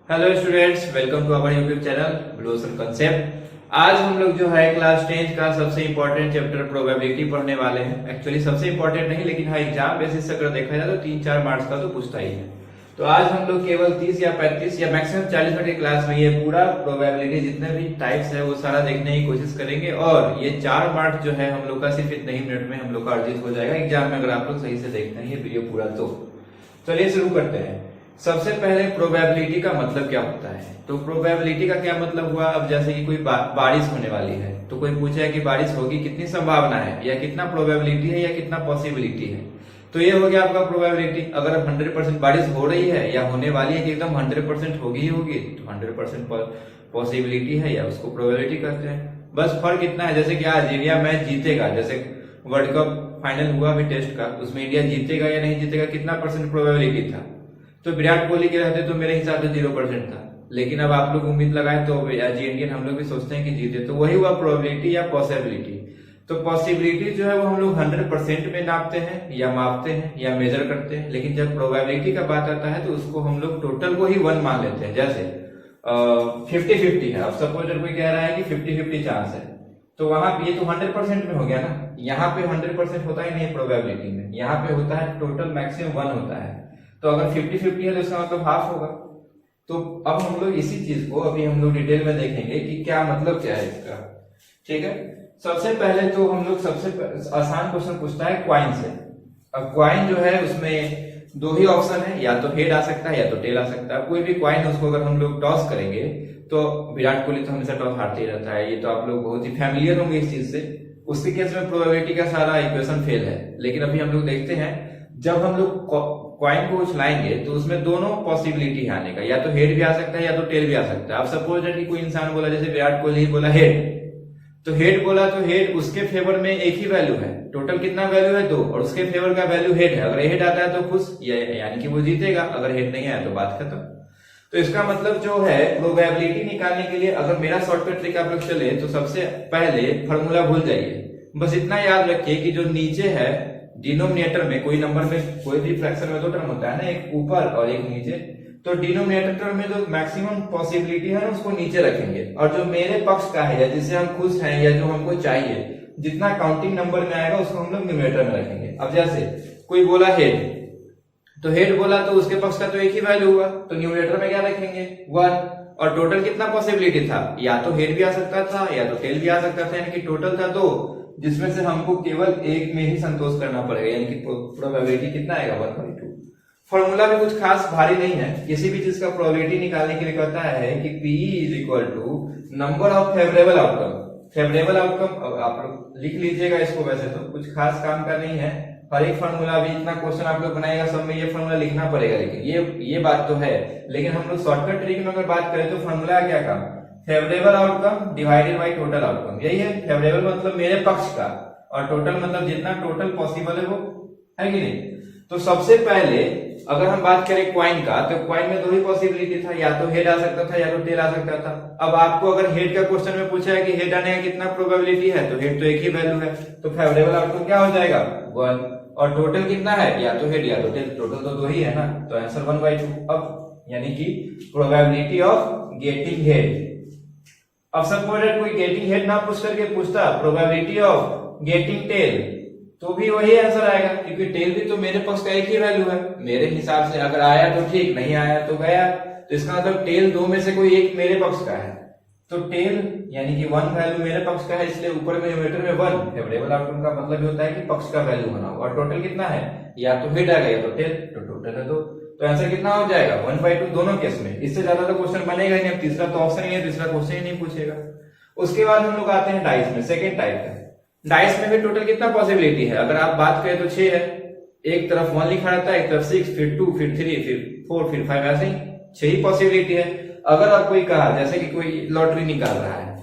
Hello students, welcome to our YouTube channel blues and concept. आज हम लोग जो है क्लास 10th का सबसे इंपॉर्टेंट चैप्टर प्रोबेबिलिटी पढ़ने वाले हैं। एक्चुअली सबसे इंपॉर्टेंट नहीं, लेकिन हाँ एग्जाम बेसिस से अगर देखा जाए तो 3-4 मार्क्स का तो पूछता ही है। तो आज हम लोग केवल 30 या 35 या मैक्सिमम 40 मिनट की क्लास में ये पूरा प्रोबेबिलिटी जितने भी टाइप्स है वो सारा देखने की कोशिश करेंगे, और ये 4 मार्क्स जो है हम लोग का सिर्फ इतने ही मिनट में हम लोग का अर्जित हो जाएगा एग्जाम में, अगर आप लोग सही से देखते हैं ये वीडियो पूरा। तो चलिए शुरू करते हैं। सबसे पहले प्रोबेबिलिटी का मतलब क्या होता है। तो प्रोबेबिलिटी का क्या मतलब हुआ, अब जैसे कि कोई बारिश होने वाली है तो कोई पूछा है कि बारिश होगी, कितनी संभावना है या कितना प्रोबेबिलिटी है या कितना पॉसिबिलिटी है। तो ये हो गया आपका प्रोबेबिलिटी। अगर 100% बारिश हो रही है या होने वाली है कि एकदम 100% होगी ही होगी, तो 100% पॉसिबिलिटी है या उसको प्रोबेबिलिटी कहते हैं। बस फर्क इतना है, जैसे कि आज इंडिया मैच जीतेगा, जैसे वर्ल्ड कप फाइनल हुआ अभी टेस्ट का, उसमें इंडिया जीतेगा या नहीं जीतेगा कितना परसेंट प्रोबेबिलिटी था। तो विराट कोहली के रहते तो मेरे हिसाब से 0% था, लेकिन अब आप लोग उम्मीद लगाए तो एज इंडियन हम लोग भी सोचते हैं कि जीते, तो वही हुआ प्रोबेबिलिटी या पॉसिबिलिटी। तो पॉसिबिलिटी जो है वो हम लोग 100% में नापते हैं या मापते हैं या मेजर करते हैं, लेकिन जब प्रोबेबिलिटी का बात आता है तो उसको हम लोग टोटल को ही 1 मान लेते हैं। जैसे 50-50 है, अब सपोज कोई कह रहा है कि 50-50 चांस है, तो वहां पे ये तो 100% में हो गया ना। यहाँ पे 100% होता ही नहीं प्रोबेबिलिटी में, यहाँ पे होता है टोटल मैक्सिमम 1 होता है। तो अगर 50-50 है तो इसका मतलब हाफ होगा। तो अब हम लोग इसी चीज को अभी हम लोग डिटेल में देखेंगे कि क्या मतलब क्या है इसका। ठीक है, सबसे पहले तो हम लोग सबसे आसान क्वेश्चन पूछता है क्वाइन से। अब क्वाइन जो है उसमें 2 ही ऑप्शन है, या तो हेड आ सकता है या तो टेल आ सकता है। कोई भी क्वाइन उसको अगर हम लोग टॉस करेंगे तो विराट कोहली तो हमेशा टॉस हारते ही रहता है, ये तो आप लोग बहुत ही फैमिलियर होंगे इस चीज से। उसके केस में प्रोबेबिलिटी का सारा इक्वेशन फेल है। लेकिन अभी हम लोग देखते हैं, जब हम लोग क्वाइन को उछलाएंगे तो उसमें दोनों पॉसिबिलिटी है आने का, या तो हेड भी आ सकता है या तो टेल भी आ सकता है। अब सपोज है कि कोई इंसान बोला, जैसे विराट कोहली बोला हेड, तो हेड बोला तो हेड उसके फेवर में एक ही वैल्यू है, टोटल कितना वैल्यू है 2, और उसके फेवर का वैल्यू हेड है। अगर हेड आता है तो खुश, यानी कि वो जीतेगा, अगर हेड नहीं आया तो बात खत्म। तो इसका मतलब जो है प्रोबेबिलिटी निकालने के लिए अगर मेरा शॉर्टकट ट्रिक आप लोग चले तो सबसे पहले फॉर्मूला भूल जाइए। बस इतना याद रखिए कि जो नीचे है डिनोमिनेटर में, कोई नंबर में कोई भी फ्रैक्शन में 2 टर्म होता है ना, एक ऊपर और एक नीचे। तो डिनोमिनेटर में जो मैक्सिमम पॉसिबिलिटी है ना उसको नीचे रखेंगे, और जो मेरे पक्ष का है या जिससे हम खुश हैं या जो हमको चाहिए, जितना काउंटिंग नंबर में आएगा उसको हम लोग न्यूमरेटर में रखेंगे। अब जैसे कोई बोला हेड, तो हेड बोला तो उसके पक्ष का तो एक ही वैल्यू हुआ, तो न्यूमरेटर में क्या रखेंगे 1। और टोटल कितना पॉसिबिलिटी था, या तो हेड भी आ सकता था या तो टेल भी आ सकता था, यानी कि टोटल था 2, जिसमें से हमको केवल एक में ही संतोष करना पड़ेगा, यानी कि प्रोबेबिलिटी कितना आएगा 1/2। फॉर्मूला भी कुछ खास भारी नहीं है, किसी भी चीज का प्रोबेबिलिटी निकालने के लिए कहता है कि PE = number of favourable outcome. Favourable outcome आप लोग लिख लीजिएगा इसको, वैसे तो कुछ खास काम का नहीं है। हर एक फॉर्मूला भी इतना क्वेश्चन आप लोग बनाएगा सब में ये फॉर्मूला लिखना पड़ेगा, लेकिन ये बात तो है। लेकिन हम लोग शॉर्टकट ट्रिक में अगर बात करें तो फॉर्मूला क्या काम, favourable outcome divided by total outcome, यही है। फेवरेबल मतलब मेरे पक्ष का, और टोटल मतलब जितना टोटल पॉसिबल है वो, है कि नहीं। तो सबसे पहले अगर हम बात करें क्वाइन का, तो क्वाइन में 2 ही पॉसिबिलिटी था, या तो हेड आ सकता था या तो टेल आ सकता था। अब आपको अगर हेड का क्वेश्चन में पूछा है कि हेड आने का कितना प्रोबेबिलिटी है, तो हेड तो एक ही वैल्यू है, तो फेवरेबल आउटकम क्या हो जाएगा 1। और टोटल कितना है, या तो हेड या तो टेल, टोटल तो 2 ही है ना, तो आंसर 1/2। अब यानी कि प्रोबेबिलिटी ऑफ गेटिंग हेड। अब सपोज कोई गेटिंग हेड ना पूछ करके पूछता प्रोबेबिलिटी ऑफ गेटिंग टेल, तो भी वही आंसर आएगा, क्योंकि टेल भी तो मेरे पास का एक ही वैल्यू है मेरे हिसाब से। अगर आया तो ठीक, नहीं आया तो गया। तो इसका मतलब टेल 2 में से कोई एक मेरे पक्ष का है, तो टेल यानी कि 1 वैल्यू मेरे पक्ष का है, इसलिए ऊपर में न्यूमरेटर में 1। फेवरेबल आउटकम का मतलब होता है कि पक्ष का वैल्यू होना, और टोटल कितना है, या तो हेड आ गया तो टेल, तो टोटल है 2। तो आंसर कितना हो जाएगा 1/2 दोनों केस में। इससे ज्यादा तो क्वेश्चन बनेगा ही नहीं। अब तीसरा तो ऑप्शन ही है, तीसरा क्वेश्चन ही नहीं पूछेगा। उसके बाद हम लोग आते हैं डाइस में, सेकेंड टाइप है। डाइस में भी टोटल कितना पॉसिबिलिटी है, अगर आप बात करें तो 6 है। एक तरफ 1 लिखा रहता है, एक तरफ 6, फिर 2, फिर 3, फिर 4, फिर 5, ऐसे ही 6 ही पॉसिबिलिटी है। अगर आप कोई कहा, जैसे कि कोई लॉटरी निकाल रहा है,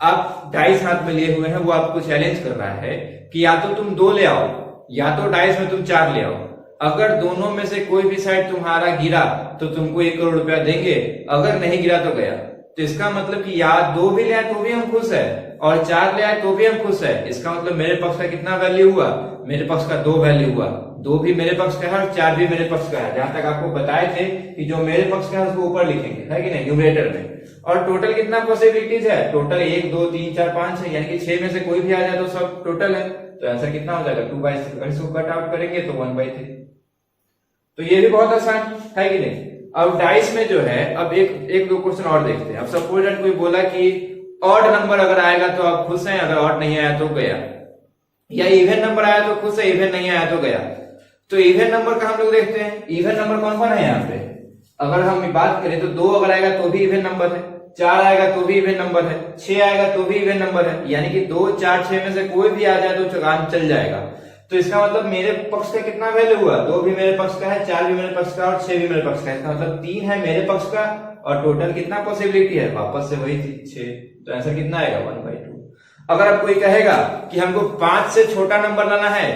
आप डाइस हाथ में लिए हुए हैं, वो आपको चैलेंज कर रहा है कि या तो तुम 2 ले आओ या तो डाइस में तुम 4 ले आओ। अगर दोनों में से कोई भी साइड तुम्हारा गिरा तो तुमको 1 करोड़ रुपया देंगे, अगर नहीं गिरा तो गया। तो इसका मतलब कि या 2 भी ले आए तो भी हम खुश है और 4 ले आए तो भी हम खुश है। इसका मतलब मेरे पक्ष का कितना वैल्यू हुआ, मेरे पक्ष का 2 वैल्यू हुआ। 2 भी मेरे पक्ष का है और 4 भी मेरे पक्ष का है। जहां तक आपको बताए थे कि जो मेरे पक्ष का है उसको ऊपर लिखेंगे, है कि नहीं, न्यूमरेटर में। और टोटल कितना पॉसिबिलिटीज है, टोटल 1 2 3 4 5 है, यानी कि 6 में से कोई भी आ जाए तो सब टोटल है। तो आंसर कितना हो जाएगा 2/6। अगर इसको कट आउट करेंगे तो 1/3। तो ये भी बहुत आसान है कि नहीं। अब डाइस में जो है, अब एक दो क्वेश्चन और देखते हैं। अब सपोज दैट कोई बोला कि ऑड नंबर अगर आएगा तो आप खुश हैं, अगर ऑड नहीं आया तो गया, या इवन नंबर आया तो खुश है, इवन नहीं आया तो गया। तो इवन नंबर का हम लोग देखते हैं, इवन नंबर कौन कौन है यहाँ पे। अगर हम बात करें तो 2 अगर आएगा तो भी इवन नंबर है, 4 आएगा तो भी इवन नंबर है, 6 आएगा तो भी इवन नंबर है, यानी कि 2 4 6 में से कोई भी आ जाए तो चुकान चल जाएगा। तो इसका मतलब मेरे पक्ष का कितना वैल्यू हुआ, 2 भी मेरे पक्ष का है, 4 भी मेरे पक्ष का और 6 भी मेरे पक्ष का है। इसका मतलब 3 है मेरे पक्ष का और टोटल कितना पॉसिबिलिटी है, वापस से वही 6। तो आंसर कितना आएगा 1/2। अगर अब कोई कहेगा कि हमको 5 से छोटा नंबर लाना है,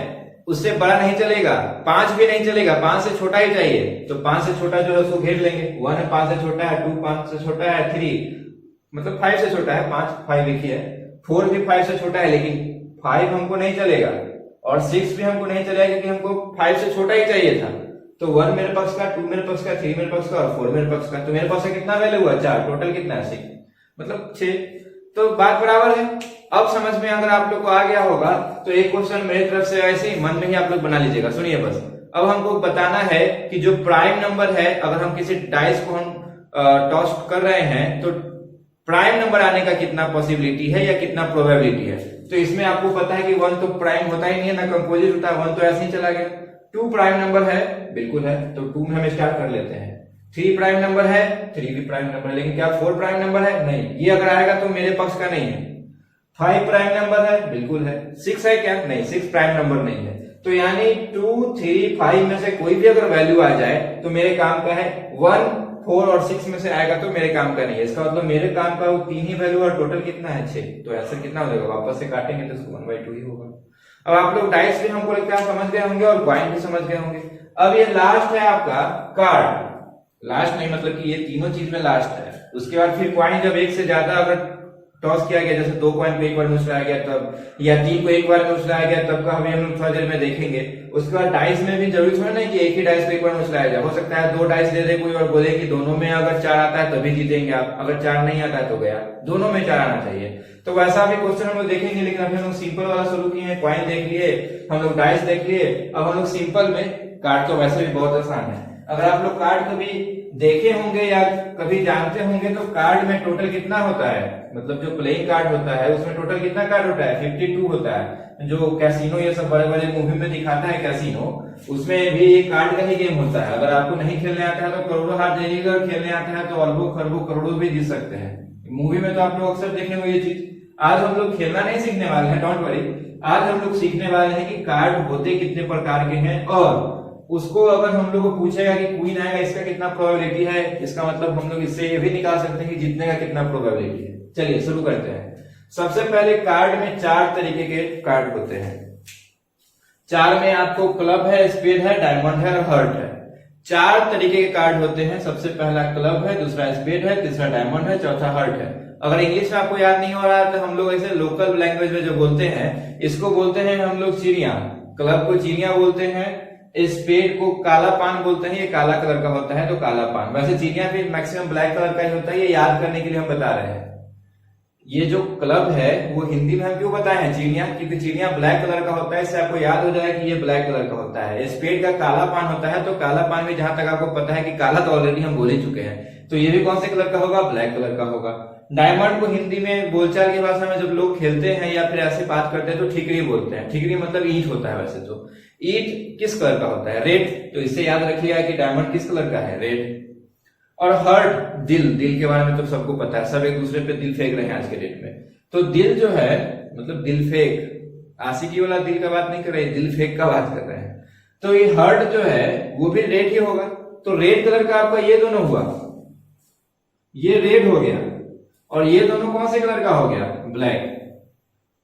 उससे बड़ा नहीं चलेगा, 5 भी नहीं चलेगा, 5 से छोटा ही चाहिए, तो 5 से छोटा जो है उसको घेर लेंगे। 1 5 से छोटा है, 2 5 से छोटा है, 3 मतलब 5 से छोटा है, 5 लिखी है, 4 भी 5 से छोटा है, लेकिन 5 हमको नहीं चलेगा और 6 भी हमको नहीं चलेगा क्योंकि हमको 5 से छोटा ही चाहिए था। तो 1 मेरे पक्ष का, 2 मेरे पक्ष का, 3 मेरे पक्ष का और 4 मेरे पक्ष का। तो मेरे पास कितना वैल्यू हुआ 4, टोटल कितना है 6, मतलब 6। तो बात बराबर है। अब समझ में अगर आप लोग को आ गया होगा तो एक क्वेश्चन मेरी तरफ से ऐसे ही मन में ही आप लोग बना लीजिएगा। सुनिए बस, अब हमको बताना है कि जो प्राइम नंबर है, अगर हम किसी डाइस को हम टॉस कर रहे हैं तो प्राइम नंबर आने का कितना पॉसिबिलिटी है या कितना प्रोबेबिलिटी है। तो इसमें आपको पता है कि 1 तो प्राइम होता ही नहीं है, ना कंपोजिट होता है, 1 तो ऐसे ही चला गया। 2 प्राइम नंबर है, बिल्कुल है, तो 2 में हम स्टार्ट कर लेते हैं। 3 प्राइम नंबर है, 3 भी प्राइम नंबर है, लेकिन क्या 4 प्राइम नंबर है, नहीं, ये अगर आएगा तो मेरे पक्ष का नहीं है। 5 प्राइम नंबर है, बिल्कुल है। 6 है क्या, नहीं, 6 प्राइम नंबर नहीं है। तो यानी 2 3 5 में से कोई भी अगर वैल्यू आ जाए तो मेरे काम का है। 1 4 और 6 में से आएगा तो मेरे काम का नहीं है। इसका मतलब मेरे काम का वो 3 ही वैल्यू और टोटल कितना है 6। तो आंसर कितना हो जाएगा, वापस से काटेंगे तो इसको 1/2 ही होगा। अब आप लोग डाइस भी हमको लगता है समझ गए होंगे और कॉइन भी समझ गए होंगे। अब ये लास्ट है आपका कार्ड, लास्ट नहीं मतलब कि ये तीनों चीज में लास्ट है। उसके बाद फिर कॉइन जब एक से ज्यादा अगर टॉस किया गया, जैसे 2 कॉइन को एक बार में उछलाया गया तब, या 3 को एक बार में उछलाया गया तब का अभी हम लोग थोड़ा देर में देखेंगे। उसके बाद डाइस में भी जरूरी थोड़ा नहीं कि एक ही डाइस को एक बार में उछलाया जाए। हो सकता है 2 डाइस दे दे कोई और बोले कि दोनों में अगर 4 आता है तभी जीतेंगे आप, अगर 4 नहीं आता है तो गया, दोनों में 4 आना चाहिए। तो वैसा भी क्वेश्चन हम लोग देखेंगे, लेकिन अभी हम लोग सिंपल वाला शुरू किए हैं। कॉइन देख लिए, हम लोग डाइस देख लिए, अब हम लोग सिंपल में, कार्ड तो वैसे भी बहुत आसान है। अगर आप लोग कार्ड कभी देखे होंगे या कभी जानते होंगे तो कार्ड में टोटल कितना होता है, मतलब जो प्लेइंग कार्ड होता है उसमें टोटल कितना कार्ड होता है, 52 होता है। जो कैसीनो ये सब बड़े बड़े मूवी में दिखाता है कैसीनो, उसमें भी एक कार्ड का ही गेम होता है। अगर आपको नहीं खेलने आता है तो करोड़ों हार जाइएगा, और खेलने आता है तो अरबों खरबों करोड़ों भी जीत सकते हैं। मूवी में तो आप लोग अक्सर देखे होंगे ये चीज। आज हम लोग खेलना नहीं सीखने वाले हैं, डोंट वरी। आज हम लोग सीखने वाले हैं कि कार्ड होते कितने प्रकार के हैं, और उसको अगर हम लोग को पूछेगा कि क्वीन आएगा इसका कितना प्रोबेबिलिटी है, इसका मतलब हम लोग इससे ये भी निकाल सकते हैं कि जीतने का कितना प्रोबेबिलिटी है। चलिए शुरू करते हैं। सबसे पहले कार्ड में 4 तरीके के कार्ड होते हैं। 4 में आपको क्लब है, स्पेड है, डायमंड है और हर्ट है। 4 तरीके के कार्ड होते हैं। सबसे पहला क्लब है, दूसरा स्पेड है, तीसरा डायमंड है, चौथा हर्ट है। अगर इंग्लिश में आपको याद नहीं हो रहा है तो हम लोग ऐसे लोकल लैंग्वेज में जो बोलते हैं, इसको बोलते हैं हम लोग चिड़िया। क्लब को चिड़िया बोलते हैं, स्पेड को काला पान बोलते हैं, ये काला कलर का होता है तो काला पान। वैसे चिड़िया भी मैक्सिमम ब्लैक कलर का ही होता है, ये याद करने के लिए हम बता रहे हैं। ये जो क्लब है वो हिंदी में हम क्यों बताए हैं चिड़िया, क्योंकि चिड़िया ब्लैक कलर का होता है, इससे आपको याद हो जाएगा कि ये ब्लैक कलर का होता है। स्पेड का काला पान होता है, तो काला पान में जहां तक आपको पता है कि काला तो ऑलरेडी हम बोल ही चुके हैं, तो ये भी कौन से कलर का होगा, ब्लैक कलर का होगा। डायमंड को हिंदी में बोलचाल की भाषा में जब लोग खेलते हैं या फिर ऐसे बात करते हैं तो ठिकरी बोलते हैं। ठिकरी मतलब ईंट होता है। वैसे तो ईंट किस कलर का होता है, रेड, तो इससे याद रखिएगा कि डायमंड किस कलर का है, रेड। और हर्ट, दिल, दिल के बारे में तो सबको पता है, सब एक दूसरे पे दिल फेंक रहे हैं आज के डेट में। तो दिल जो है मतलब दिल फेंक, आशिकी वाला दिल का बात नहीं कर रहे, दिल फेंक का बात कर रहे हैं। तो ये हर्ट जो है वो भी रेड ही होगा। तो रेड कलर का आपका ये दोनों हुआ, ये रेड हो गया, और ये दोनों कौन से कलर का हो गया, ब्लैक।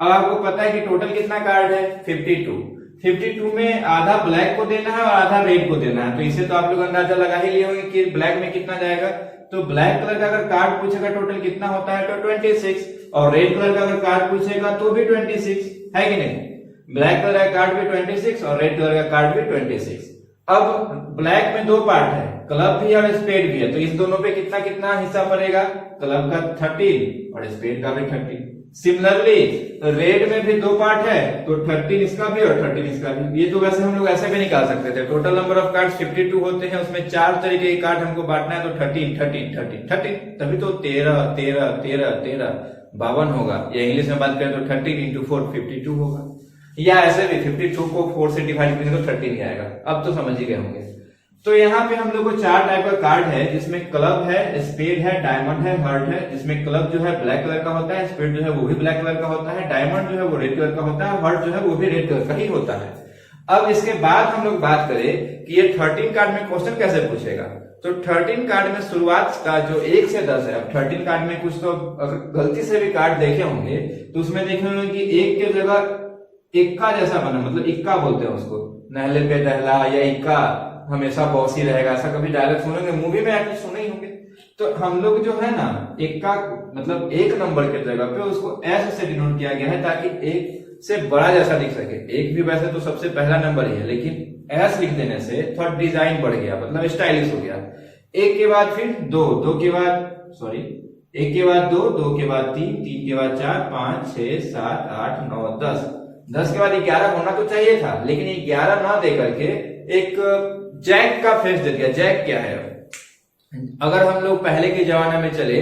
अब आपको पता है कि टोटल कितना कार्ड है, 52। 52 में आधा ब्लैक को देना है और आधा रेड को देना है, तो इसे तो आप लोग अंदाजा लगा ही लिए होंगे कि ब्लैक में कितना जाएगा। तो ब्लैक कलर का अगर कार्ड पूछेगा टोटल कितना होता है तो 26, और रेड कलर का अगर कार्ड पूछेगा तो भी 26 है कि नहीं। ब्लैक कलर का कार्ड भी 26 और रेड कलर का कार्ड भी 26। अब ब्लैक में दो पार्ट है, क्लब भी और स्पेड भी है, तो इस दोनों पे कितना कितना हिस्सा पड़ेगा, क्लब का 13 और स्पेड का भी 13। सिमिलरली रेड में भी दो पार्ट है, तो 13 इसका भी और 13 इसका भी। ये तो वैसे हम लोग ऐसे भी निकाल सकते थे, टोटल नंबर ऑफ कार्ड 52 होते हैं, उसमें 4 तरीके के कार्ड हमको बांटना है, तो 13 13 13 13, तभी तो 13 13 13 13 52 होगा। या इंग्लिश में बात करें तो 13 इंटू 4 52 होगा, या ऐसे भी 52 को 4 से डिवाइड करेंगे तो 13 ही आएगा। अब तो समझ ही गए होंगे। तो यहाँ पे हम लोग को 4 टाइप का कार्ड है, जिसमें क्लब है, स्पेड है, डायमंड है, हार्ट है। जिसमें क्लब जो है ब्लैक कलर का होता है, स्पेड जो है वो भी ब्लैक कलर का होता है, डायमंड जो है वो रेड कलर का होता है, हार्ट जो है वो भी रेड कलर का ही होता है। अब इसके बाद हम लोग बात करें कि ये 13 कार्ड में क्वेश्चन कैसे पूछेगा। तो 13 कार्ड में शुरुआत का जो 1 से 10 है, अब 13 कार्ड में कुछ तो अगर गलती से भी कार्ड देखे होंगे तो उसमें देखे होंगे कि 1 के जगह इक्का जैसा बना, मतलब इक्का बोलते हैं उसको, नहले पे दहला या इक्का हमेशा बॉस ही रहेगा, ऐसा कभी डायलॉग सुनेंगे, मूवी में एक्चुअली सुने ही होंगे। तो हम लोग जो है ना इक्का मतलब 1 नंबर के जगह पे उसको एस से डिनोट किया गया है, ताकि 1 से बड़ा जैसा दिख सके। 1 भी वैसे तो सबसे पहला नंबर ही है, लेकिन एस लिख देने से थोड़ा डिजाइन बढ़ गया, मतलब स्टाइलिश हो गया। 1 के बाद फिर 2, 2 के बाद 1 के बाद 2, 2 के बाद 3, 3 के बाद 4, 5, 6, 7, 8, 9, 10, 10 के बाद 11 होना तो चाहिए था, लेकिन 11 ना दे करके एक जैक का फेस दे दिया। जैक क्या है? अगर हम लोग पहले के जमाने में चले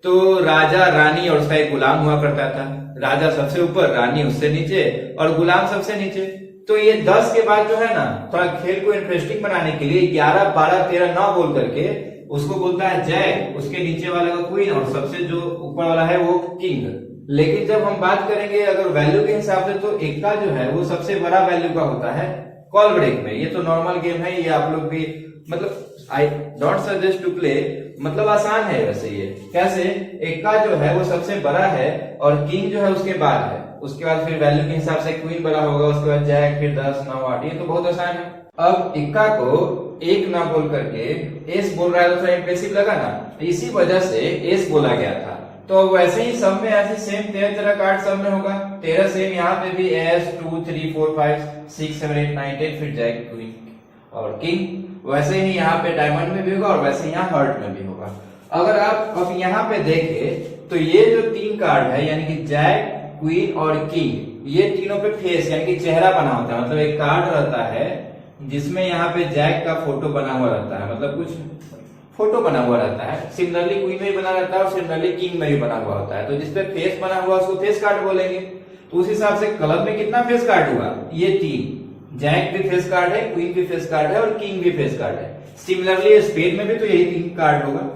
तो राजा रानी और उसका एक गुलाम हुआ करता था, राजा सबसे ऊपर, रानी उससे नीचे और गुलाम सबसे नीचे। तो ये 10 के बाद जो है ना थोड़ा खेल को इंटरेस्टिंग बनाने के लिए 11 12 13 9 बोल करके उसको बोलता है जैक, उसके नीचे वाले का क्वीन और सबसे जो ऊपर वाला है वो किंग। लेकिन जब हम बात करेंगे अगर वैल्यू के हिसाब से, तो इक्का जो है वो सबसे बड़ा वैल्यू का होता है कॉल ब्रेक में। ये तो नॉर्मल गेम है, ये आप लोग भी मतलब I don't suggest to play, मतलब आसान है वैसे। ये कैसे, इक्का जो है वो सबसे बड़ा है और किंग जो है उसके बाद है, उसके बाद फिर वैल्यू के हिसाब से क्वीन बड़ा होगा, उसके बाद जैक, फिर 10 9 8, ये तो बहुत आसान है। अब इक्का को 1 ना बोल करके एस बोल रहा है तो थोड़ा इंप्रेसिव लगा ना, इसी वजह से एस बोला गया था। तो वैसे ही सब में ऐसे सेम 13 तरह कार्ड सब में होगा, 13 सेम यहाँ पे भी एस 2 3 4 5 6 7 8 9 10, फिर जैक, क्वीन और किंग। वैसे ही यहाँ पे डायमंड में भी होगा और वैसे यहाँ हार्ट में भी होगा। अगर आप अब यहाँ पे देखें तो ये जो 3 कार्ड है यानी कि जैक, क्वीन और किंग, ये तीनों पे फेस यानी कि चेहरा बना होता है। मतलब एक कार्ड रहता है जिसमें यहाँ पे जैक का फोटो बना हुआ रहता है, मतलब कुछ फोटो बना हुआ रहता है। सिमिलरली क्वीन में भी बना रहता है और सिमिलरली किंग में भी बना हुआ होता है। तो जिसपे फेस बना हुआ उसको फेस कार्ड बोलेंगे। तो उस हिसाब से क्लब में कितना फेस कार्ड हुआ, ये 3, जैक भी फेस कार्ड है, क्वीन भी फेस कार्ड है और किंग भी फेस कार्ड है। सिमिलरली स्पेड में भी तो यही 3 कार्ड होगा,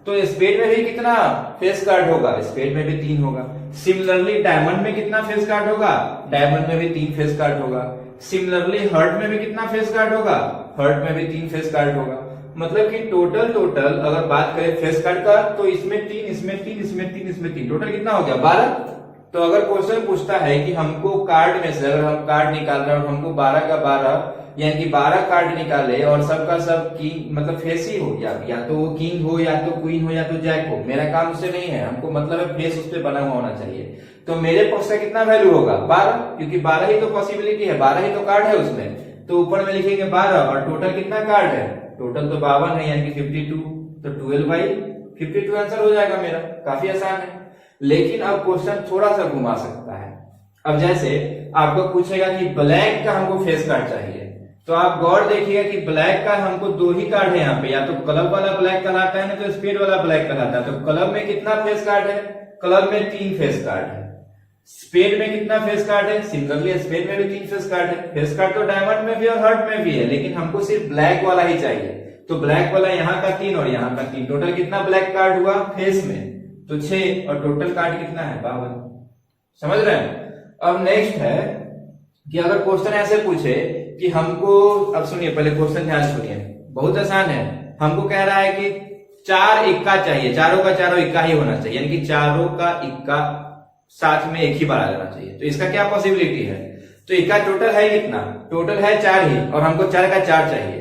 तो स्पेड में भी कितना फेस कार्ड होगा, स्पेड में भी 3 होगा। सिमिलरली डायमंड में कितना फेस कार्ड होगा, डायमंड में भी 3 फेस कार्ड होगा। सिमिलरली हर्ट में भी कितना फेस कार्ड होगा, हर्ट में भी 3 फेस कार्ड होगा। मतलब कि टोटल अगर बात करें फेस कार्ड का तो इसमें 3, इसमें 3, इसमें 3, इसमें 3, टोटल कितना हो गया 12। तो अगर क्वेश्चन पूछता है कि हमको कार्ड में से अगर हम कार्ड निकाल रहे हैं और हमको 12 का 12 यानी कि 12 कार्ड निकाले और सबका सब किंग मतलब फेस ही हो, या तो वो किंग हो, या तो क्वीन हो, या तो जैक हो, मेरा काम उससे नहीं है, हमको मतलब है फेस उस पर बना हुआ होना चाहिए। तो मेरे पक्ष का कितना वैल्यू होगा 12, क्योंकि 12 ही तो पॉसिबिलिटी है, 12 ही तो कार्ड है उसमें। तो ऊपर में लिखेंगे 12 और टोटल कितना कार्ड है, टोटल तो 52 है यानी कि 52, तो 12/52 आंसर हो जाएगा मेरा। काफी आसान है। लेकिन अब क्वेश्चन थोड़ा सा घुमा सकता है। अब जैसे आपको पूछेगा कि ब्लैक का हमको फेस कार्ड चाहिए, तो आप गौर देखिएगा कि ब्लैक का हमको 2 ही कार्ड है यहाँ पे, या तो क्लब वाला ब्लैक कहलाता है ना तो स्पेड वाला ब्लैक कहलाता है। तो क्लब में कितना फेस कार्ड है, क्लब में 3 फेस कार्ड है। स्पेड में कितना फेस कार्ड है, सिमिलरली स्पेड में भी 3 फेस कार्ड है। फेस कार्ड तो डायमंड में भी और हर्ट में भी है, लेकिन हमको सिर्फ ब्लैक वाला ही चाहिए। तो ब्लैक वाला यहाँ का 3 और यहाँ का 3, टोटल कितना ब्लैक कार्ड हुआ फेस में, तो 6, और टोटल कार्ड कितना है 52। समझ रहे हैं। अब नेक्स्ट है कि अगर क्वेश्चन ऐसे पूछे कि हमको, अब सुनिए पहले क्वेश्चन ध्यान सुनिए, बहुत आसान है। हमको कह रहा है कि 4 इक्का चाहिए, चारों का चारों इक्का ही होना चाहिए, यानी कि चारों का इक्का साथ में एक ही बार आ जाना चाहिए। तो इसका क्या पॉसिबिलिटी है, तो इक्का टोटल है कितना, टोटल है 4 ही, और हमको 4 का 4 चाहिए।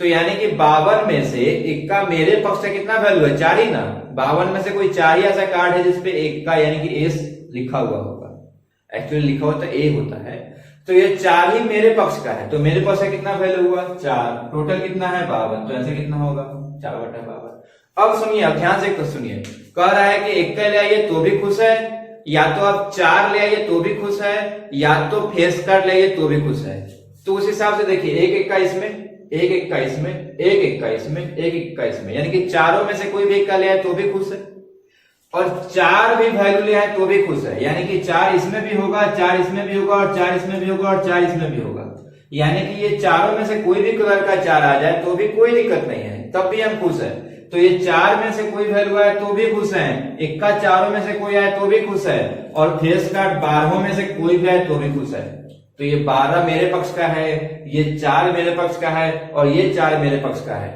तो यानी कि 52 में से इक्का मेरे पक्ष का कितना वैल्यू है, 4 ही ना। 52 में से कोई 4 ही ऐसा कार्ड है जिसपे इक्का यानी कि एस लिखा हुआ होगा, एक्चुअली लिखा हुआ तो ए होता है। तो ये 4 ही मेरे पक्ष का है, तो मेरे पक्ष का कितना वैल्यू हुआ 4, टोटल कितना है 52, तो ऐसे कितना होगा 4/52। अब सुनिए, अब ध्यान से तो सुनिए, कह रहा है कि इक्का ले आइए तो भी खुश है, या तो आप 4 ले आइए तो भी खुश है, या तो फेस कार्ड ले आइए तो भी खुश है। तो उस हिसाब से देखिए, एक इक्का इसमें, एक इक्का इसमें, एक इक्का इसमें, एक इक्का इसमें, यानी कि चारों में से कोई भी इक्का ले आए तो भी खुश है, और 4 भी वैल्यू ले आए तो भी खुश है। यानी कि 4 इसमें भी होगा, 4 इसमें भी होगा, और 4 इसमें भी होगा, और 4 इसमें भी होगा। यानी कि ये चारों में से कोई भी कलर का 4 आ जाए तो भी कोई दिक्कत नहीं है, तब भी हम खुश है। तो ये 4 में से कोई वैल्यू आए तो भी खुश है, इक्का चारों में से कोई आए तो भी खुश है, और फेस कार्ड 12 में से कोई भी आए तो भी खुश है। तो ये 12 मेरे पक्ष का है, ये 4 मेरे पक्ष का है, और ये 4 मेरे पक्ष का है।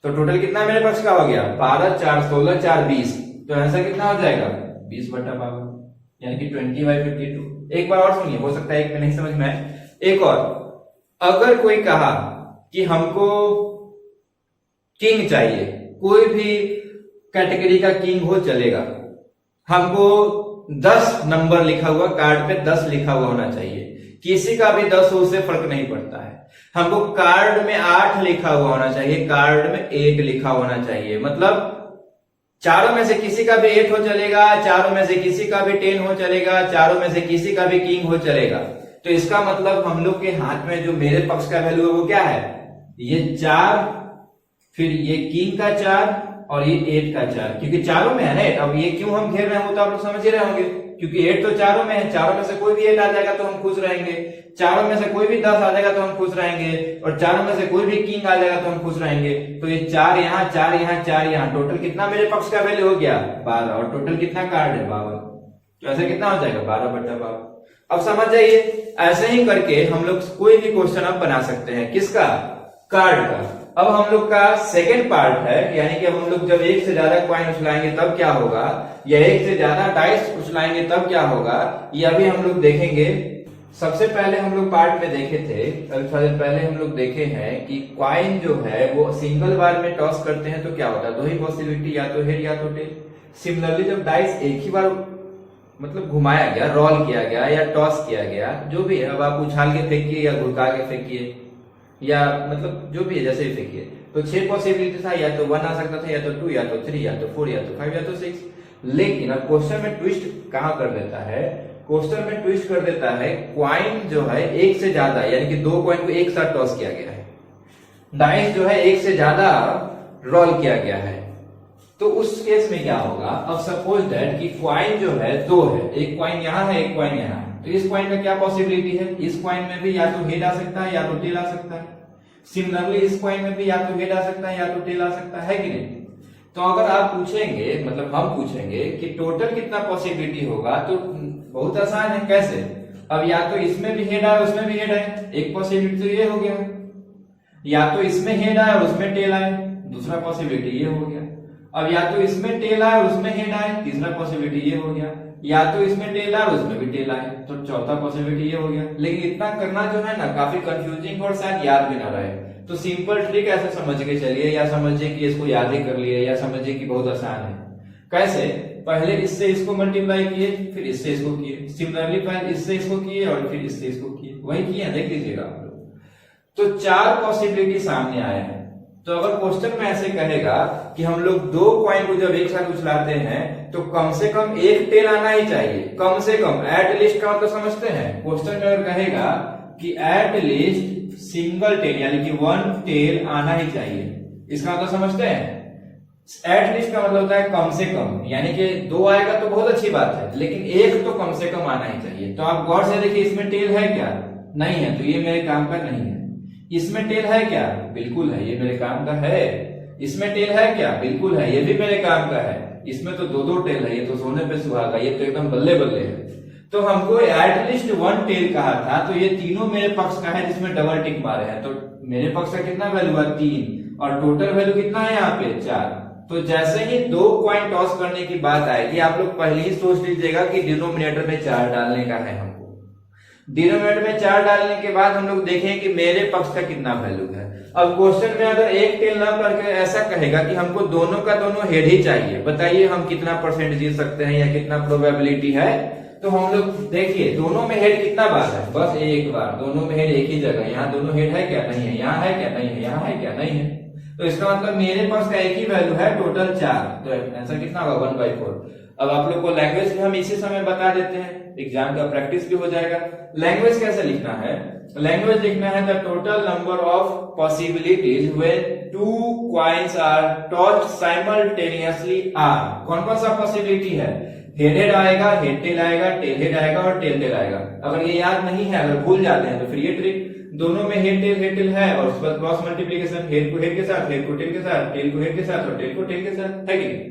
तो टोटल कितना मेरे पक्ष का हो गया 12, 4, 16, 4, 20। तो आंसर कितना हो जाएगा 20/52, यानी कि 20/52। एक बार और सुनिए, हो सकता है एक में नहीं समझ में आए। एक और, अगर कोई कहा कि हमको किंग चाहिए, कोई भी कैटेगरी का किंग हो चलेगा, हमको 10 नंबर लिखा हुआ कार्ड पे 10 लिखा हुआ होना चाहिए, किसी का भी 10 हो उससे फर्क नहीं पड़ता है। हमको कार्ड में 8 लिखा हुआ होना चाहिए, कार्ड में 8 लिखा होना चाहिए, मतलब चारों में से किसी का भी 8 हो चलेगा, चारों में से किसी का भी 10 हो चलेगा, चारों में से किसी का भी किंग हो चलेगा। तो इसका मतलब हम लोग के हाथ में जो मेरे पक्ष का वैल्यू है वो क्या है, ये 4, फिर ये किंग का 4, और ये 8 का 4, क्योंकि चारों में है ना। अब ये क्यों हम घेर रहे हैं वो तो आप लोग समझ ही रहे होंगे, क्योंकि 8 तो चारों में है, चारों में से कोई भी 8 आ जाएगा तो हम खुश रहेंगे, चारों में से कोई भी 10 आ जाएगा तो हम खुश रहेंगे, और चारों में से कोई भी किंग आ जाएगा तो हम खुश रहेंगे। तो ये 4 यहाँ, 4 यहाँ, 4 यहाँ, टोटल कितना मेरे पक्ष का वैल्यू हो गया 12, और टोटल कितना कार्ड है 52, तो ऐसे कितना हो जाएगा 12/52। अब समझ जाइए, ऐसे ही करके हम लोग कोई भी क्वेश्चन अब बना सकते हैं, किसका, कार्ड का। अब हम लोग का सेकेंड पार्ट है, यानी कि अब हम लोग जब एक से ज्यादा कॉइन उछलाएंगे तब क्या होगा, या एक से ज्यादा डाइस उछलाएंगे तब क्या होगा, ये अभी हम लोग देखेंगे। सबसे पहले हम लोग पार्ट में देखे थे, अभी थोड़ा देर पहले हम लोग देखे हैं कि कॉइन जो है वो सिंगल बार में टॉस करते हैं तो क्या होता है, 2 ही पॉसिबिलिटी, या तो हेड या तो टेल। सिमिलरली जब डाइस एक ही बार मतलब घुमाया गया, रोल किया गया या टॉस किया गया, जो भी है, अब आप उछाल के फेंकिए या घुड़का के फेंकिए, या मतलब जो भी है जैसे ही फेंकिए, तो 6 पॉसिबिलिटी था, या तो 1 आ सकता था, या तो 2, या तो 3, या तो 4, या तो 5, या तो 6। लेकिन अब क्वेश्चन में ट्विस्ट कहां कर देता है, क्वेश्चन में ट्विस्ट कर देता है क्वाइन जो है एक से ज्यादा, यानी कि 2 कॉइन को एक साथ टॉस किया गया है, डाइस जो है एक से ज्यादा रोल किया गया है। तो उस केस में क्या होगा, अब सपोज दैट कि क्वाइन जो है 2 है, एक क्वाइन यहाँ है, एक क्वाइन यहाँ है, तो इस क्वाइन का क्या पॉसिबिलिटी है, इस क्वाइन में भी या तो हेड आ सकता है या तो टेल आ सकता है। सिमिलरली इस क्वाइन में भी या तो हेड आ सकता है या तो टेल आ सकता है कि नहीं। तो अगर आप पूछेंगे, मतलब हम पूछेंगे कि टोटल कितना पॉसिबिलिटी होगा, तो बहुत आसान है, कैसे, अब या तो इसमें भी हेड आए उसमें भी हेड आए, एक पॉसिबिलिटी तो ये हो गया, या तो इसमें हेड आए और उसमें टेल आए, दूसरा पॉसिबिलिटी ये हो गया। अब या तो इसमें टेल आए और उसमें हेड आए, तीसरा पॉसिबिलिटी ये हो गया, या तो इसमें टेल आए और उसमें भी टेल आए, तो चौथा पॉसिबिलिटी ये हो गया। लेकिन इतना करना जो है ना काफी कंफ्यूजिंग और शायद याद भी ना रहे, तो सिंपल ट्रिक ऐसे समझ के चलिए, या समझिए कि इसको याद ही कर लिए, या समझिए कि बहुत आसान है। कैसे, पहले इससे इसको मल्टीप्लाई किए, फिर इससे इसको किए, सिमिलरली पहले इससे इसको किए और फिर इससे इसको किए, वही किए, देख लीजिएगा आप लोग। तो 4 पॉसिबिलिटी सामने आए हैं। तो अगर क्वेश्चन में ऐसे कहेगा कि हम लोग 2 कॉइन को जब एक साथ उछलाते हैं तो कम से कम एक टेल आना ही चाहिए, कम से कम, एट लीस्ट का मतलब समझते हैं। क्वेश्चन में अगर कहेगा कि एट लीस्ट सिंगल टेल, यानी कि 1 टेल आना ही चाहिए, इसका मतलब समझते हैं। एट लीस्ट का मतलब होता है कम से कम, यानी कि 2 आएगा तो बहुत अच्छी बात है, लेकिन एक तो कम से कम आना ही चाहिए। तो आप गौर से देखिए, इसमें टेल है क्या, नहीं है, तो ये मेरे काम का नहीं है। इसमें टेल है क्या, बिल्कुल है, ये मेरे काम का है। इसमें टेल है क्या, बिल्कुल है, ये भी मेरे काम का है। इसमें तो 2-2 टेल है, ये तो सोने पे सुहागा, ये तो एकदम बल्ले बल्ले है। तो हमको एटलीस्ट 1 टेल कहा था, तो ये तीनों मेरे पक्ष का है जिसमें डबल टिक मारे हैं। तो मेरे पक्ष का कितना वैल्यू है 3, और टोटल वैल्यू कितना है यहाँ पे 4। तो जैसे ही 2 कॉइन टॉस करने की बात आएगी, आप लोग पहले ही सोच लीजिएगा कि डिनोमिनेटर में 4 डालने का है हमको। डिनोमिनेटर में 4 डालने के बाद हम लोग देखें कि मेरे पक्ष का कितना वैल्यू है। अब क्वेश्चन में अगर एक टेल ना करके ऐसा कहेगा कि हमको दोनों का दोनों हेड ही चाहिए, बताइए हम कितना परसेंट जीत सकते हैं या कितना प्रोबेबिलिटी है। तो हम लोग देखिए दोनों में हेड कितना बार है, बस एक बार। दोनों में हेड एक ही जगह, यहाँ दोनों हेड है क्या, नहीं है, यहाँ है क्या, नहीं है, यहाँ है क्या, नहीं है। तो इसका मतलब मेरे पास का एक ही वैल्यू है, टोटल 4। तो आंसर कितना होगा 1/4। अब आप लोग को लैंग्वेज भी हम इसी समय बता देते हैं, एग्जाम का प्रैक्टिस भी हो जाएगा। लैंग्वेज कैसे लिखना है, लैंग्वेज लिखना है the total number of possibilities when 2 coins are tossed simultaneously are. कौन कौन सा पॉसिबिलिटी है, हेड हेड आएगा, हेड टेल आएगा, टेल हेड आएगा और टेल टेल आएगा। अगर ये याद नहीं है, अगर भूल जाते हैं तो फिर ये ट्रिक, दोनों में हेड टेल है और उसके बाद क्रॉस मल्टीप्लिकेशन, हेड को हेड के साथ, हेड को टेल के साथ, टेल को हेड के साथ और टेल को टेल के साथ, है कि नहीं।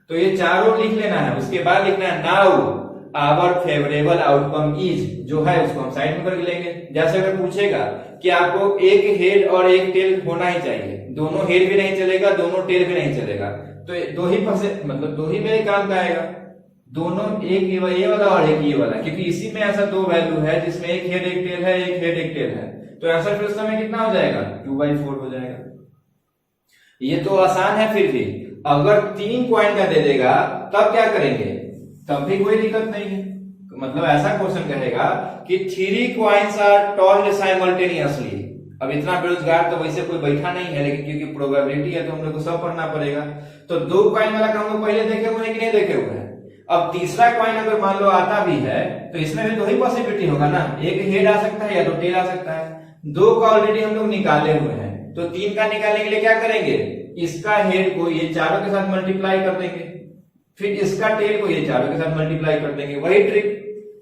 तो ये चारों लिख लेना है। उसके बाद लिखना है now our favourable outcome is, जो है उसको हम साइड में करके लेंगे। जैसे अगर पूछेगा कि आपको एक हेड और एक टेल होना ही चाहिए, दोनों हेड भी नहीं चलेगा, दोनों टेल भी नहीं चलेगा, तो दो ही फंसे, मतलब दो ही मेरे काम का आएगा, दोनों, एक ये वाला और एक ये वाला, क्योंकि इसी में ऐसा दो वैल्यू है जिसमें एक हेड एक टेल है, एक हेड एक टेल है। तो आंसर फिर उस समय कितना हो जाएगा, 2/4 हो जाएगा। ये तो आसान है। फिर भी अगर 3 कॉइन का दे देगा तब क्या करेंगे, तब भी कोई दिक्कत नहीं है। मतलब ऐसा क्वेश्चन कहेगा कि 3 कॉइन्स आर टॉस्ड साइमल्टेनियसली। अब इतना बेरोजगार तो वैसे कोई बैठा नहीं है, लेकिन क्योंकि प्रोबेबिलिटी है तो हम लोग को सब पढ़ना पड़ेगा। तो 2 कॉइन वाला का हम लोग पहले देखे हुए हैं कि नहीं देखे हुए हैं। अब तीसरा कॉइन अगर मान लो आता भी है तो इसमें भी दो ही पॉसिबिलिटी होगा ना, एक हेड आ सकता है या तो टेल आ सकता है। 2 का ऑलरेडी हम लोग निकाले हुए हैं, तो 3 का निकालने के लिए क्या करेंगे, इसका हेड को ये चारों के साथ मल्टीप्लाई कर देंगे, फिर इसका टेल को ये चारों के साथ मल्टीप्लाई कर देंगे। वही ट्रिक,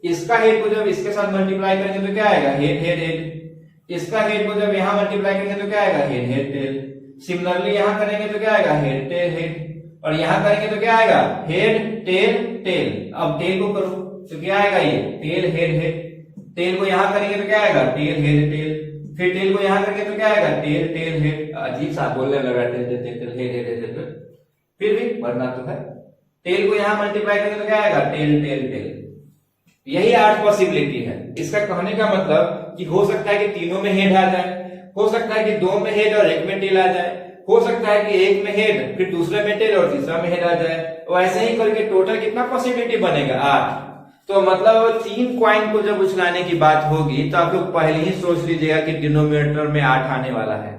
इसका हेड को जब इसके साथ मल्टीप्लाई करेंगे तो क्या आएगा, हेड हेड हेड। इसका हेड को जब यहाँ मल्टीप्लाई करेंगे तो क्या आएगा, हेड हेड टेल। सिमिलरली यहाँ करेंगे तो क्या आएगा, हेड टेल हेड। और यहां करेंगे तो क्या आएगा, हेड टेल टेल। अब टेल को करो तो क्या आएगा, ये टेल हेड हेड। टेल को यहां करेंगे तो क्या आएगा, टेल हेड टेल। फिर टेल को यहां करेंगे तो क्या आएगा, टेल टेल हेड। अजीब सा बोलने लगा, tail tail tail head head head. फिर भी वरना तो है। टेल को यहां मल्टीप्लाई करेंगे तो क्या आएगा, टेल टेल टेल। यही 8 पॉसिबिलिटी है। इसका कहने का मतलब कि हो सकता है कि तीनों में हेड आ जाए, हो सकता है कि 2 में हेड और 1 में टेल आ जाए, हो सकता है कि 1 में हेड फिर दूसरे में टेल और तीसरा में हेड आ जाए। और ऐसे ही करके टोटल कितना पॉसिबिलिटी बनेगा, 8। तो मतलब 3 कॉइन को जब उछलाने की बात होगी तो आप लोग पहले ही सोच लीजिएगा कि डिनोमिनेटर में 8 आने वाला है।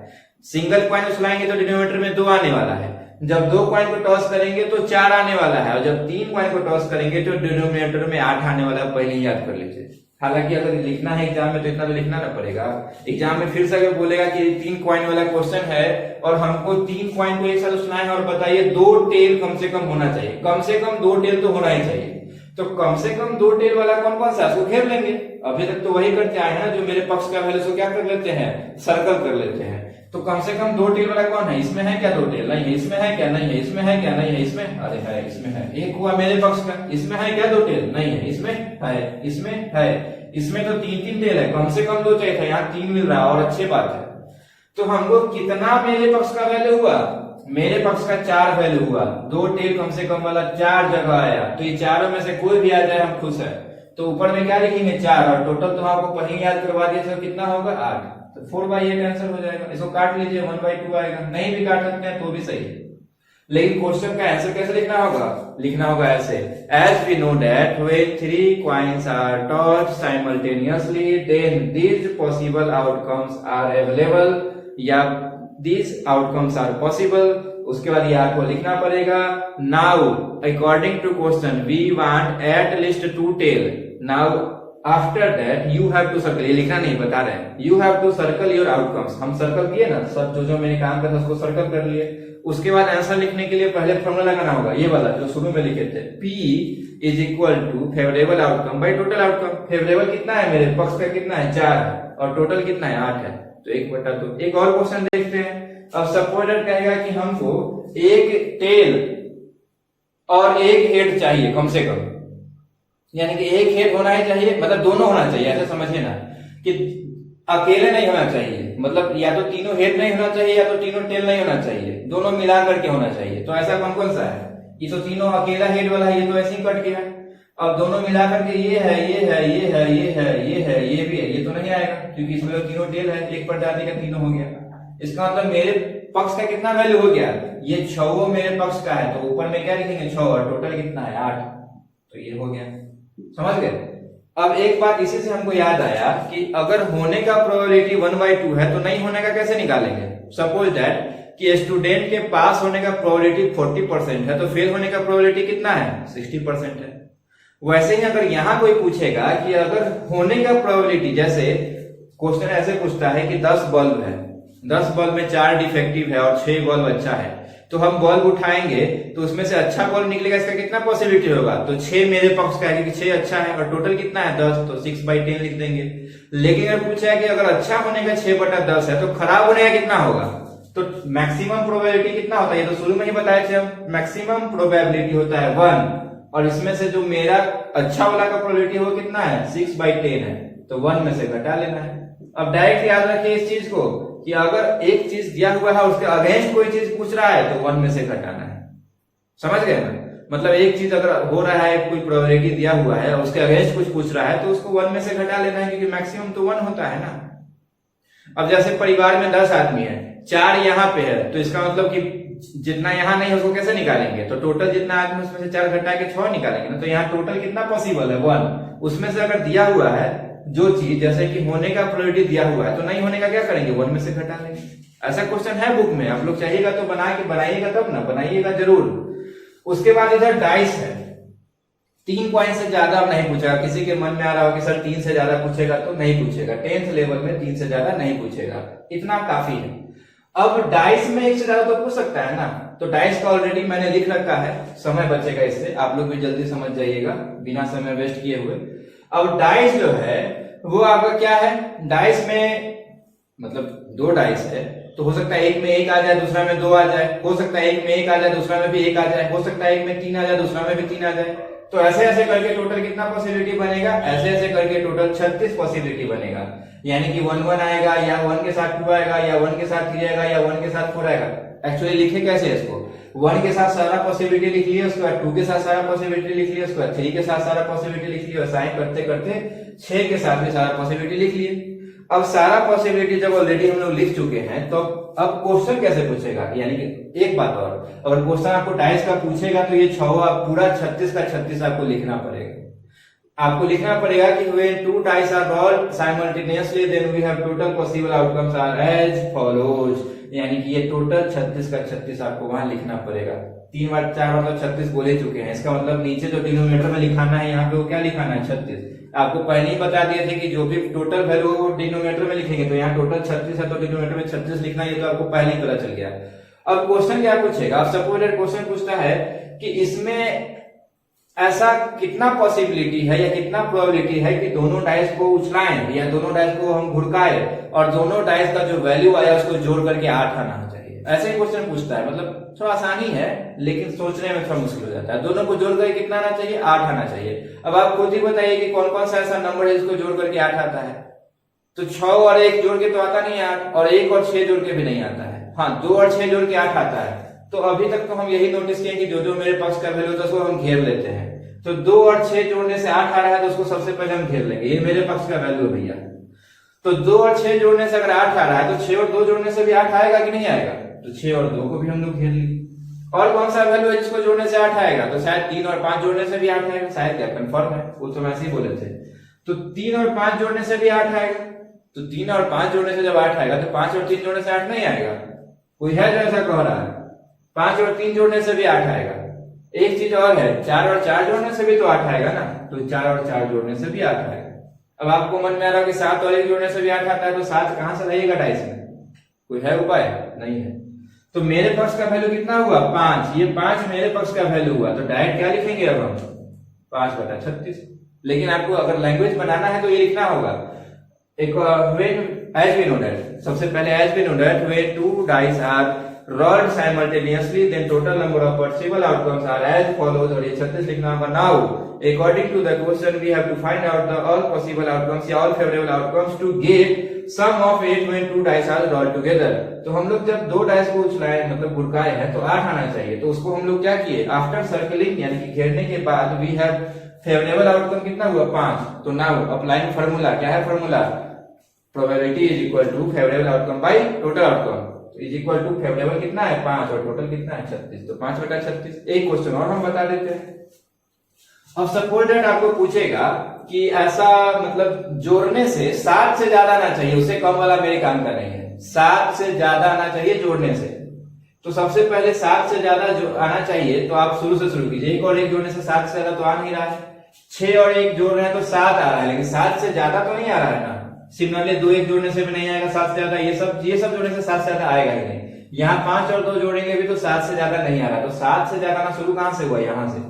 सिंगल कॉइन उछलाएंगे तो डिनोमिनेटर में 2 आने वाला है। जब 2 कॉइन को टॉस करेंगे तो 4 आने वाला है, और जब 3 कॉइन को टॉस करेंगे तो डिनोमिनेटर में 8 आने वाला है। पहले ही याद कर लीजिए। हालांकि अगर लिखना है एग्जाम में तो इतना तो लिखना ना पड़ेगा। एग्जाम में फिर से अगर बोलेगा कि 3 कॉइन वाला क्वेश्चन है और हमको 3 कॉइन को एक साथ उछलना है और बताइए 2 टेल कम से कम होना चाहिए, कम से कम 2 टेल तो होना ही चाहिए। तो कम से कम 2 टेल वाला कौन कौन सा, उसको घेर लेंगे। अभी तक तो वही करते आए हैं ना, जो मेरे पक्ष का वैल्यू सो क्या कर लेते हैं, सर्कल कर लेते हैं। तो कम से कम 2 टेल वाला कौन है, इसमें है क्या 2 टेल, नहीं है, इसमें है क्या, नहीं है, इसमें है क्या, नहीं है, इसमें, अरे है, इसमें है। एक हुआ मेरे पक्ष का, इसमें है क्या 2 टेल, नहीं है, इसमें है, इसमें है, इसमें तो 3 टेल है, कम से कम 2 चाहिए था, यहाँ 3 मिल रहा है और अच्छी बात है। तो हमको कितना मेरे पक्ष का वैल्यू हुआ, मेरे पक्ष का 4 वैल्यू हुआ। 2 टेल कम से कम वाला 4 जगह आया, तो ये चारों में से कोई भी आ जाए हम खुश है। तो ऊपर में क्या लिखेंगे, 4, और टोटल तो आपको पहले याद करवा दिए तो कितना होगा, 8। तो 4/8 आंसर हो जाएगा। इसको काट लीजिए, 1/2 आएगा। नहीं भी काट सकते हैं तो भी सही है, लेकिन क्वेश्चन का आंसर कैसे लिखना होगा, लिखना होगा ऐसे, as we know that when 3 coins are tossed simultaneously then these possible outcomes are available, या दीज आउटकम्स आर पॉसिबल। उसके बाद ये आपको लिखना पड़ेगा, now according to question we want at least 2 tail, now after that you have to circle. ये लिखना नहीं, बता रहे हैं, you have to circle your outcomes. हम सर्कल किए ना, सब जो मैंने काम किया था उसको सर्कल कर लिए। उसके बाद आंसर लिखने के लिए पहले फॉर्मूला लगाना होगा, ये वाला जो शुरू में लिखे थे, P is equal to favourable outcome by total outcome. Favourable कितना है, मेरे पक्ष का कितना है, 4 है, और टोटल कितना है, 8 है, तो 1/2। एक और क्वेश्चन देखते हैं। अब सपोर्टर कहेगा कि हमको एक टेल और एक हेड चाहिए कम से कम, यानी कि एक हेड होना ही चाहिए, मतलब दोनों होना चाहिए, ऐसा समझिए ना कि अकेले नहीं होना चाहिए, मतलब या तो तीनों हेड नहीं होना चाहिए या तो तीनों टेल नहीं होना चाहिए, दोनों मिला करके होना चाहिए। तो ऐसा कौन कौन सा है, ये तो तीनों अकेला हेड वाला है, ये तो ऐसे ही कट गया। अब दोनों मिलाकर के ये है, ये है, ये है, ये है, ये है, ये भी है, ये तो नहीं आएगा क्योंकि इसमें तो तीनों टेल है, एक प्रजाति का तीनों हो गया। इसका मतलब मेरे पक्ष का कितना वैल्यू हो गया, ये 6 मेरे पक्ष का है, तो ऊपर में क्या लिखेंगे 6 और टोटल कितना है 8, तो ये हो गया। समझ गए। अब एक बात इसी से हमको याद आया कि अगर होने का प्रोबेबिलिटी 1/2 है तो नहीं होने का कैसे निकालेंगे। सपोज दैट कि स्टूडेंट के पास होने का प्रोबेबिलिटी 40% है तो फेल होने का प्रोबेबिलिटी कितना है 60% है। वैसे ही अगर यहां कोई पूछेगा कि अगर होने का प्रोबेबिलिटी, जैसे क्वेश्चन ऐसे पूछता है कि 10 बल्ब है, 10 बल्ब में 4 डिफेक्टिव है और 6 बल्ब अच्छा है, तो हम बल्ब उठाएंगे तो उसमें से अच्छा बल्ब निकलेगा, इसका कितना पॉसिबिलिटी होगा, तो 6 मेरे पक्ष का है क्योंकि 6 अच्छा है और टोटल कितना है 10, तो 6/10 लिख देंगे। लेकिन अगर पूछा है कि अगर अच्छा होने का 6/10 है तो खराब होने का कितना होगा, तो मैक्सिमम प्रोबेबिलिटी कितना होता है, ये तो शुरू में ही बताए थे हम, मैक्सिमम प्रोबेबिलिटी होता है 1 और इसमें से जो मेरा अच्छा वाला का प्रोबेबिलिटी वो कितना है 6/10 है, तो 1 में से घटा लेना है। अब डायरेक्ट याद रखिए इस चीज को कि अगर एक चीज दिया हुआ है उसके अगेंस्ट कोई चीज पूछ रहा है तो 1 में से घटाना है। समझ गए ना, मतलब एक चीज अगर हो रहा है, कोई प्रोबेबिलिटी दिया हुआ है और उसके अगेंस्ट कुछ पूछ रहा है तो उसको 1 में से घटा लेना है क्योंकि मैक्सिमम तो 1 होता है ना। अब जैसे परिवार में 10 आदमी है, 4 यहाँ पे है, तो इसका मतलब कि जितना यहाँ नहीं है उसको कैसे निकालेंगे, तो टोटल जितना आदमी उसमें से 4 घटा के 6 निकालेंगे ना, तो यहाँ टोटल कितना पॉसिबल है 1। उसमें से अगर दिया हुआ है जो चीज, जैसे कि होने का प्रोबेबिलिटी दिया हुआ है तो नहीं होने का क्या करेंगे 1 में से घटा लेंगे। ऐसा क्वेश्चन है बुक में, आप लोग चाहिएगा तो बना के बनाइएगा, तब ना बनाइएगा जरूर। उसके बाद इधर डाइस है, 3 पॉइंट से ज्यादा नहीं पूछेगा। किसी के मन में आ रहा हो कि सर 3 से ज्यादा पूछेगा तो नहीं पूछेगा, 10th लेवल में 3 से ज्यादा नहीं पूछेगा, इतना काफी है। अब डाइस में 1 से ज्यादा तो पूछ सकता है ना, तो डाइस का ऑलरेडी मैंने लिख रखा है, समय बचेगा इससे, आप लोग भी जल्दी समझ जाइएगा बिना समय वेस्ट किए हुए। अब डाइस जो है वो आपका क्या है, डाइस में मतलब 2 डाइस है तो हो सकता है एक में 1 आ जाए, दूसरा में 2 आ जाए, हो सकता है एक में 1 आ जाए, दूसरा में भी 1 आ जाए, हो सकता है एक में 3 आ जाए, दूसरा में भी 3 आ जाए। तो ऐसे ऐसे करके टोटल कितना पॉसिबिलिटी बनेगा, ऐसे ऐसे करके टोटल 36 पॉसिबिलिटी बनेगा। यानी कि 1 1 आएगा, या 1 के साथ 2 आएगा, या 1 के साथ 3 आएगा, या 1 के साथ 4 आएगा। एक्चुअली लिखे कैसे इसको, 1 के साथ सारा पॉसिबिलिटी लिख लिया, उसके बाद 2 के साथ सारा पॉसिबिलिटी लिख लिया, उसके बाद 3 के साथ सारा पॉसिबिलिटी लिख लिया, ऐसा करते करते 6 के साथ भी सारा पॉसिबिलिटी लिख लिए। अब सारा पॉसिबिलिटी जब ऑलरेडी हम लोग लिख चुके हैं तो अब क्वेश्चन कैसे पूछेगा, यानी कि एक बात और, अगर क्वेश्चन आपको डाइस का पूछेगा तो ये 6 पूरा 36 का 36 आपको लिखना पड़ेगा। आपको लिखना पड़ेगा कि when 2 dice are rolled simultaneously then we have total possible outcomes are as follows, यानी कि ये टोटल 36 का 36 आपको वहां लिखना पड़ेगा। 3 बार 4 बार तो 36 बोले चुके हैं, इसका मतलब नीचे जो डिनोमिनेटर में लिखाना है यहाँ पे वो क्या लिखाना है 36। आपको पहले ही बता दिए थे कि जो भी टोटल वैल्यू वो डिनोमिनेटर में लिखेंगे, तो यहाँ टोटल 36 है तो डिनोमिनेटर में 36 लिखना है, ये तो आपको पहले ही पता चल गया। अब क्वेश्चन क्या पूछेगा, अब सपोज क्वेश्चन पूछता है कि इसमें ऐसा कितना पॉसिबिलिटी है या कितना प्रोबेबिलिटी है कि दोनों डाइस को उछलाएं या दोनों डाइस को हम घुड़काएं और दोनों डाइस का जो वैल्यू आया उसको जोड़ करके 8 आना चाहिए। ऐसे ही क्वेश्चन पूछता है, मतलब थोड़ा आसानी है लेकिन सोचने में थोड़ा मुश्किल हो जाता है। दोनों को जोड़ करके कितना आना चाहिए 8 आना चाहिए। अब आप खुद ही बताइए कि कौन कौन सा ऐसा नंबर है जिसको जोड़ करके 8 आता है, तो 6 और 1 जोड़ के तो आता नहीं है 8, और 1 और 6 जोड़ के भी नहीं आता है। हाँ, 2 और 6 जोड़ के 8 आता है। तो अभी तक तो हम यही नोटिस किए कि जो जो मेरे पक्ष का वैल्यू होता है उसको हम घेर लेते हैं। तो 2 और 6 जोड़ने से 8 आ रहा है तो उसको सबसे पहले हम घेर लेंगे, ये मेरे पक्ष का वैल्यू है भैया। तो 2 और 6 जोड़ने से अगर 8 आ रहा है तो 6 और 2 जोड़ने से भी 8 आएगा कि नहीं आएगा, तो 6 और 2 को भी हम लोग घेर लिए। और कौन सा वैल्यू है जिसको जोड़ने से 8 आएगा, तो शायद 3 और 5 जोड़ने से भी 8 आएगा, शायद क्या कंफर्म है, वो तो वैसे ही बोले थे। तो 3 और 5 जोड़ने से भी 8 आएगा, तो 3 और 5 जोड़ने से जब 8 आएगा तो 5 और 3 जोड़ने से 8 नहीं आएगा। कोई है जो ऐसा कह रहा है? 5 और 3 जोड़ने से भी 8 आएगा। एक चीज और है, 4 और 4 जोड़ने से भी तो 8 आएगा ना, तो 4 और 4 जोड़ने से भी 8 आएगा। अब आपको मन में आ रहा है कि 7 और 1 जोड़ने से भी 8 आता है, तो 7 कहां से रहेगा डाइस में, कोई है उपाय? नहीं है। तो मेरे पक्ष का वैल्यू कितना हुआ 5, ये 5 मेरे पक्ष का वैल्यू हुआ, तो डायरेक्ट क्या लिखेंगे अब हम 5/36। लेकिन आपको अगर लैंग्वेज बनाना है तो ये लिखना होगा एक as we know that, सबसे पहले as we know that when 2 dice are rolled simultaneously then total number of possible outcomes are as follows, और ये 36 लिखना होगा। Now according to the question we have to find out the all possible outcomes या all favorable outcomes to get sum of 8 when 2 dice are rolled together। तो हम लोग जब 2 dice को उछलाए मतलब गुड़काए हैं तो 8 आना चाहिए। तो उसको हम लोग क्या किए, आफ्टर सर्कलिंग यानी कि घेरने के बाद वी हैव फेवरेबल आउटकम कितना हुआ 5। तो नाउ अप्लाइंग फार्मूला, क्या है formula, probability is equal to favourable outcome by total outcome. तो इज इक्वल टू फेवरेबल कितना है 5 और टोटल कितना है 36। तो 5/36। एक क्वेश्चन और हम बता देते हैं। अब सपोज दैट आपको पूछेगा कि ऐसा मतलब जोड़ने से 7 से ज्यादा आना चाहिए, उससे कम वाला मेरे काम का नहीं है, 7 से ज्यादा आना चाहिए जोड़ने से। तो सबसे पहले 7 से ज्यादा जो आना चाहिए तो आप शुरू से शुरू कीजिए। 1 और 1 जोड़ने से 7 से ज्यादा तो आ नहीं रहा है, 6 और 1 जोड़ रहे हैं तो 7 आ रहा है, लेकिन 7 से ज्यादा तो नहीं आ रहा है ना। सिमिलरली 2 1 जोड़ने से भी नहीं आएगा 7 से ज्यादा, ये सब जोड़ने से 7 से ज्यादा आएगा ही नहीं। यहाँ 5 और 2 जोड़ेंगे भी तो 7 से ज्यादा नहीं आ रहा। तो 7 से ज्यादा आना शुरू कहां से हुआ, यहाँ से।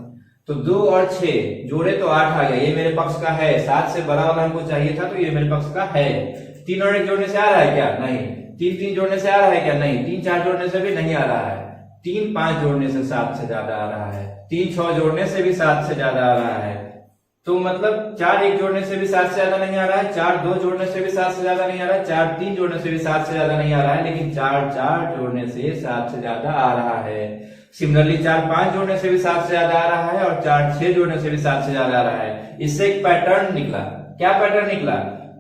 तो 2 और 6 जोड़े तो 8 आ गया, ये मेरे पक्ष का है। 7 से बड़ा वाला हमको चाहिए था तो ये मेरे पक्ष का है। 3 और 1 जोड़ने से आ रहा है क्या, नहीं। 3 3 जोड़ने से आ रहा है क्या, नहीं। 3 4 जोड़ने से भी नहीं आ रहा है। 3 5 जोड़ने से 7 से ज्यादा आ रहा है। 3 6 जोड़ने से भी 7 से ज्यादा आ रहा है। तो मतलब 4 1 जोड़ने से भी 7 से ज्यादा नहीं आ रहा है, 4 2 जोड़ने से भी 7 से ज्यादा नहीं आ रहा है, 4 3 जोड़ने से भी 7 से ज्यादा नहीं आ रहा है, लेकिन 4 4 जोड़ने से 7 से ज्यादा आ रहा है। सिमिलरली 4 5 जोड़ने से भी 7 से ज्यादा आ रहा है और 4 6 जोड़ने से भी 7 से ज्यादा आ रहा है। इससे एक पैटर्न निकला। क्या पैटर्न निकला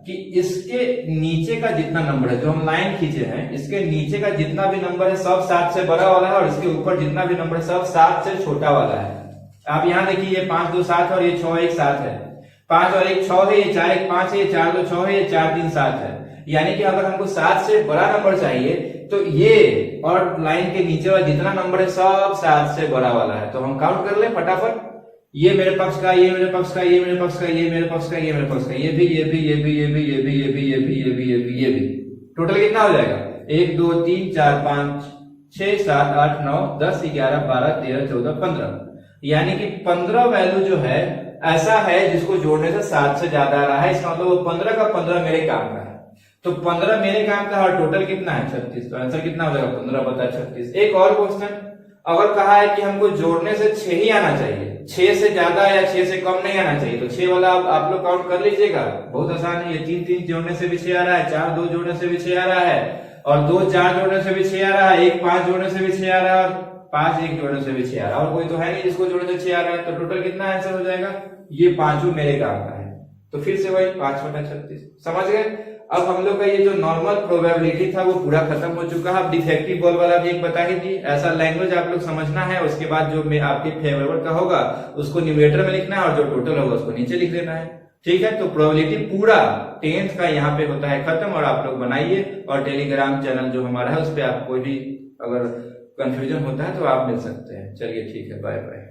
कि इसके नीचे का जितना नंबर है, जो हम लाइन खींचे हैं, इसके नीचे का जितना भी नंबर है सब 7 से बड़ा वाला है और इसके ऊपर जितना भी नंबर है सब 7 से छोटा वाला है। आप यहाँ देखिए, ये 5 2 7 और ये 6 1 7 है, 5 और 1 6 है, ये 4 1 5 है, ये 4 2 6 है, ये 4 3 7 है। यानी कि अगर हमको 7 से बड़ा नंबर चाहिए तो ये और लाइन के नीचे वाला जितना नंबर है सब 7 से बड़ा वाला है। तो हम काउंट कर ले फटाफट, ये मेरे पक्ष का, ये मेरे पक्ष का, ये मेरे पक्ष का, ये मेरे पक्ष का, ये मेरे पक्ष का, ये भी, ये भी, ये भी, ये भी, ये भी, ये भी, ये भी, ये भी, ये भी, ये भी। टोटल कितना हो जाएगा, 1 2 3 4 5 6 7 8 9 10 11 12 13 14 15। यानी कि 15 वैल्यू जो है ऐसा है जिसको जोड़ने से 7 से ज्यादा आ रहा है। इसका मतलब 15 का 15 मेरे काम का है। तो 15 मेरे काम का और टोटल कितना है 36। तो आंसर कितना हो जाएगा 15/36। एक और क्वेश्चन, अगर कहा है कि हमको जोड़ने से 6 ही आना चाहिए, 6 से ज्यादा या 6 से कम नहीं आना चाहिए, तो 6 वाला आप लोग काउंट कर लीजिएगा, बहुत आसान है। ये 3 3 जोड़ने से भी 6 आ रहा है, 4 2 जोड़ने से भी 6 आ रहा है, और 2 4 जोड़ने से भी 6 आ रहा है, 1 5 जोड़ने से भी 6 आ रहा है, 5 1 जोड़ने से भी 6 आ रहा है, और कोई तो है नहीं जिसको जोड़ने से 6 आ रहा है। तो टोटल कितना आंसर हो जाएगा, ये पांचों मेरे काम का है। तो फिर से वही 5/36 समझ गए। अब हम लोग का ये जो नॉर्मल प्रोबेबिलिटी था वो पूरा खत्म हो चुका है। अब डिफेक्टिव बॉल वाला भी एक बता ही दी। ऐसा लैंग्वेज आप लोग समझना है, उसके बाद जो में आपके फेवरेबल का होगा उसको न्यूमरेटर में लिखना है और जो टोटल होगा उसको नीचे लिख देना है। ठीक है, तो प्रोबेबिलिटी पूरा 10th का यहाँ पे होता है खत्म, और आप लोग बनाइए। और टेलीग्राम चैनल जो हमारा है उस पर आप कोई भी अगर कंफ्यूजन होता है तो आप मिल सकते हैं। चलिए ठीक है, बाय बाय।